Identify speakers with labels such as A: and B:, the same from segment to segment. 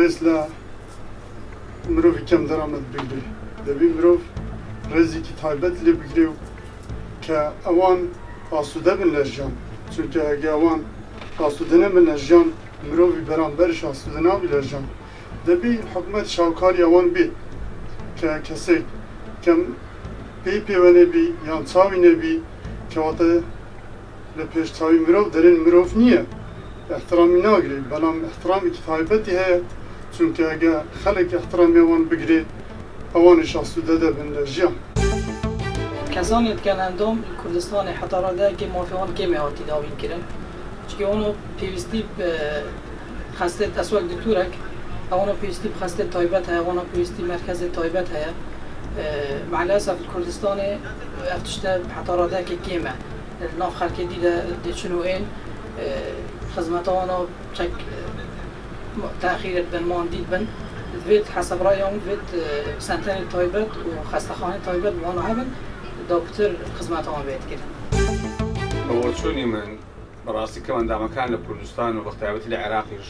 A: ناپێست لە مرۆڤی کەم دەرامەت بگرێ دەبێ مرۆڤ ڕێزێکی تایبەت لێ بگرێ و کە ئەوان ئاسوودە بن لە ژیان چونکە ئەگە ئەوان ئاسوودە نەبن لە ژیان مرۆڤی بەرامبەرش ئاسوودە نابی لە ژیان دەبێ حکومەت شاوکاری ئەوان بێت کە کەسێک کەم پێی پێوە نەبی یان چاوی نەبی کەواتە لە پێشچاوی مرۆڤ دەرێن مرۆڤ نییە احترامی ناگرێت بەڵام احترامێکی تایبەتی هەیە چونکە ئەگە خەڵک احترامی ئەوان بگرێت ئەوانش ئاسوودە دەبن لە ژیان
B: کەسانی گەلەندۆم کوردستانی حەتاڕادەیەکی مافیان کێمێ هاتی داوین کردن چونکە ئەوانە پێویستی خەستێت ئەسوەک دکتورێک ئەوانە پێویستی خەستێت تایبەت هەیە ئەوانە پێویستی مەرکەزێت تایبەت هەیە مع الأسف کوردستانی ئەف تشتە حەتاڕادەیەکی کێمە ناو خەڵکی دیدە دێچنوئین خزمەتەوانە چەک تاخیرت بن ماندید بن دەبێت حەسەب ڕایەوە دەبێت سنتەری تایبەت و خەستەخانەی تایبەت وانە هەبن داوتر خزمەتەوان بێت کرد
C: بەوە چۆنی من بەڕاستی کە ئەندامەکان لە کوردستان و بەختیابەتی لە عێراقیش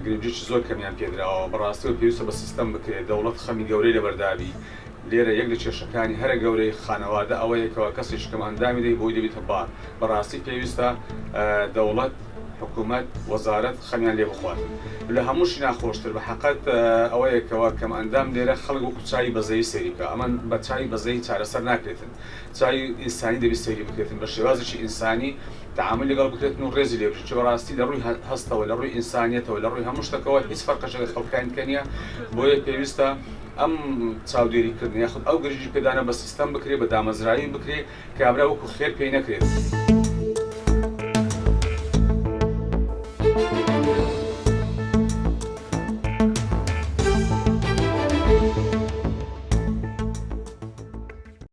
C: گرنگیی زۆر کەمیان پێدراوە بەڕاستی و پێویستە بە سیستەم بکرێت دەوڵەت خەمی گەورەی لەبەرداوی لێرە یەک لە کێشەکانی هەرە گەورەی خانەوادە ئەوەیەکەوە کەسێک کەم ئەندامی دەی بۆی دەبێتە بار بەڕاستی پێویستە دەوڵەت حکوومەت وەزارەت خەمیان لێ بخوات لە هەمووشی ناخۆشتر بە حەقەت ئەوەیەکەوە کەم ئەندام لێرە خەڵک وەکو چای بەزەیی سەیری بکە ئەمە بە چای بەزەیی چارەسەر ناکرێتن چای ئینسانی دەبێت سەیری بکرێتن بە شێوازێکی ئینسانی تعامل لەگەڵ بکرێتن و ڕێزی لێ بچێت چ بەڕاستی لە ڕووی هەستەوە لە ڕووی ئینسانیەتەوە لە ڕووی هەموو شتەکەەوە هیچ فەرقەشەکە خەڵکانکە نیە بۆیە پێویستە ئەم چاودێریکردن یاخود ئەو گرنگی پێدانە بە سیستەم بکرێت بە دامەزرایی بکرێت کابرا وەکو خێر پێی نەکرێت.